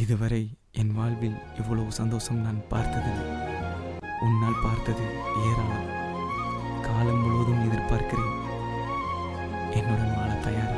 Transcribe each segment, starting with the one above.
இதுவரை என் வாழ்வில் இவ்வளவு சந்தோஷம் நான் பார்த்ததில்லை. உன்னால் பார்த்தது ஏராளம். காலம் முழுவதும் எதிர்பார்க்கிறேன். என்னுடன் வாழ தயாரா?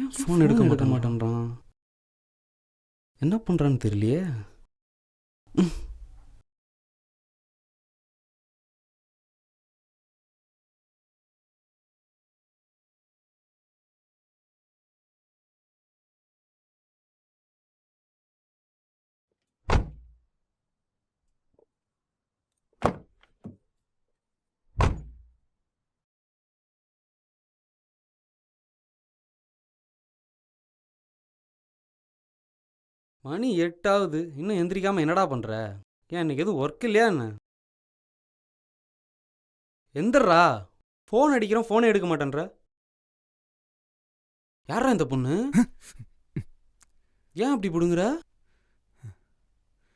ஏன் ஃபோன் எடுக்க மாட்டேன்றான்? என்ன பண்ணுறான்னு தெரியலையே. மணி 8 ஆகுது, இன்னும் எந்திரிக்காம என்னடா பண்ணுற? ஏன் இன்னைக்கு எதுவும் ஒர்க் இல்லையா என்ன? எந்திரா, ஃபோன் அடிக்கிறோம், ஃபோனே எடுக்க மாட்டேன்ற. யாரா இந்த பொண்ணு? ஏன் அப்படி பிடுங்குற?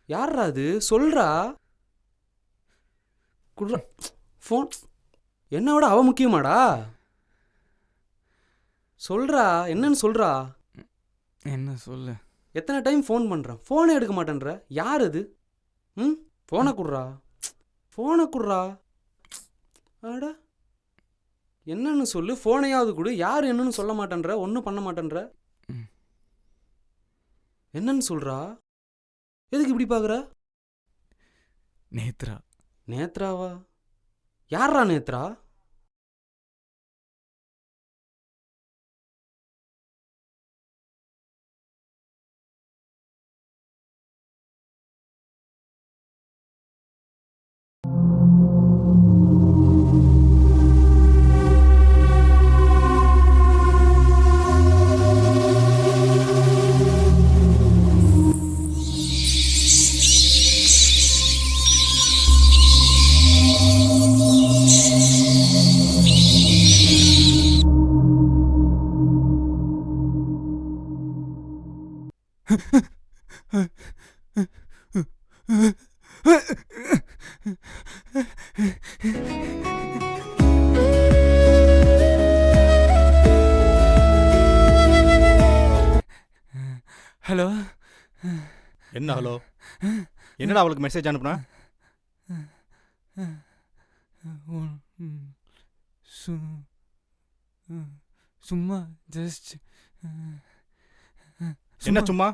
யாரா அது? சொல்றா. குடுறா ஃபோன். என்னை விட அவ முக்கியமாடா? சொல்றா, என்னன்னு சொல்றா. என்ன சொல்லு? எத்தனை டைம் ஃபோன் பண்ணுறேன், ஃபோனே எடுக்க மாட்டேன்ற. யார் அது? ம், ஃபோனை குடுறா, ஃபோனை குடுறா. ஆட, என்னன்னு சொல்லு, ஃபோனையாவது கொடு. யார் என்னன்னு சொல்ல மாட்டேன்ற, ஒன்றும் பண்ண மாட்டேன்ற. என்னன்னு சொல்றா. எதுக்கு இப்படி பார்க்குற? நேத்ரா. நேத்ராவா? யாரா நேத்ரா? ஹலோ. என்ன ஹலோ? என்னடா அவளுக்கு மெசேஜ் அனுப்புனா? சும்மா ஜஸ்ட். என்ன சும்மா?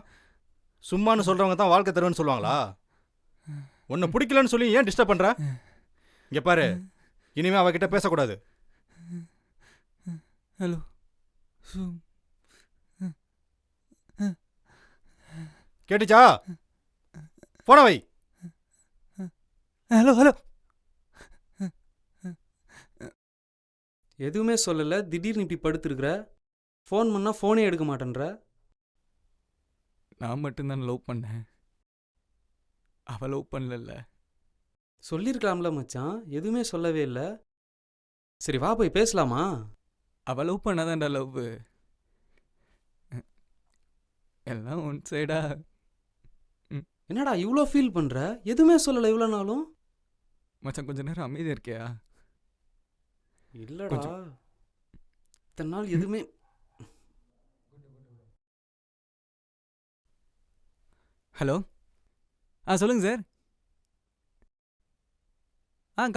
சும்மான்னு சொல்றவங்க தான் வாழ்க்கை தருவேன்னு சொல்லுவாங்களா? உன்னை பிடிக்கலன்னு சொல்லி ஏன் டிஸ்டர்ப் பண்ற? இங்க பாரு, இனிமே அவகிட்ட பேசக்கூடாது. ஹலோ. கேட்டுச்சா? போன வை. Hello hello. எதுவுமே சொல்லலை, திடீர்னு இப்படி படுத்துருக்குற. ஃபோன் பண்ணால் ஃபோனே எடுக்க மாட்டேன்ற. நான் மட்டும்தான் லவ் பண்ணேன், அவ லவ் பண்ணல. சொல்லியிருக்கலாம்ல மச்சான், எதுவுமே சொல்லவே இல்லை. சரி வா போய் பேசலாமா? அவ லவ் பண்ணாதான்டா லவ். எல்லாம் ஒன் சைடா. என்னடா இவ்வளோ ஃபீல் பண்ணுற? எதுவுமே சொல்லலை இவ்வளோ நாளும். மச்சான் கொஞ்ச நேரம் அமைதியா இருக்கியா? இல்லடா, இத்தனை நாள் எதுவுமே. ஹலோ. சொல்லுங்க சார்.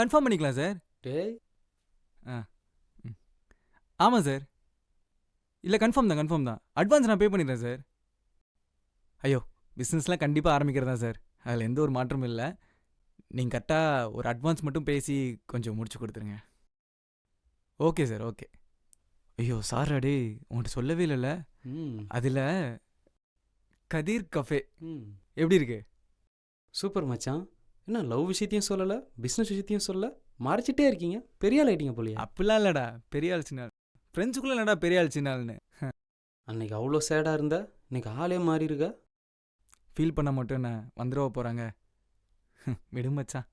கன்ஃபார்ம் பண்ணிக்கலாம் சார். டேய், ஆமாம் சார். இல்லை கன்ஃபார்ம் தான். அட்வான்ஸ் நான் பே பண்ணிடுறேன் சார். ஐயோ, பிஸ்னஸ்லாம் கண்டிப்பாக ஆரம்பிக்கிறதா சார், அதில் எந்த ஒரு மாற்றமும் இல்லை. நீங்கள் கரெக்டாக ஒரு அட்வான்ஸ் மட்டும் பேசி கொஞ்சம் முடிச்சு கொடுத்துருங்க. Okay sir, okay. ஐயோ சார், அடே உன்கிட்ட சொல்லவே இல்லைல்ல. அதில் கதீர் கஃபே எப்படி இருக்கு? சூப்பர் மச்சான். என்ன லவ் விஷயத்தையும் சொல்லலை, பிஸ்னஸ் விஷயத்தையும் சொல்லலை, மறைச்சிட்டே இருக்கீங்க. பெரிய ஆள் ஆயிட்டீங்க போலியா? அப்படிலாம் இல்லைடா, பெரிய ஆள் சின்ன ஆள். ஃப்ரெண்ட்ஸுக்குள்ளே இல்லைடா பெரிய ஆள் சின்ன ஆள்னு. அன்னைக்கு அவ்வளோ சேடாக இருந்த, இன்னைக்கு ஆளே மாறி இருக்க. ஃபீல் பண்ண மட்டும் என்ன வந்துடுவ போகிறாங்க. விடும் மச்சான்.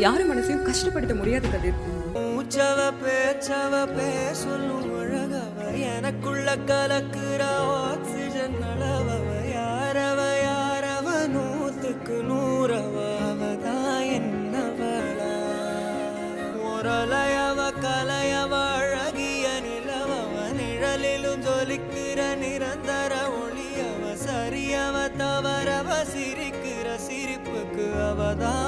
யாரு மனசையும் கஷ்டப்படுத்த முடியாது கதிர். மூச்சவ பேச்சவ சொல்லும் அழகவ எனக்குள்ள கலக்குற ஆக்சிஜன் அளவவ யாரவ 100க்கு 100 அவதான் என்னவளா ஒரலையவ கலையவ அழகிய நிலவவ நிழலிலும் ஜொலிக்கிற நிரந்தர ஒளியவ சரியவ தவறவ சிரிக்கிற சிரிப்புக்கு அவதான்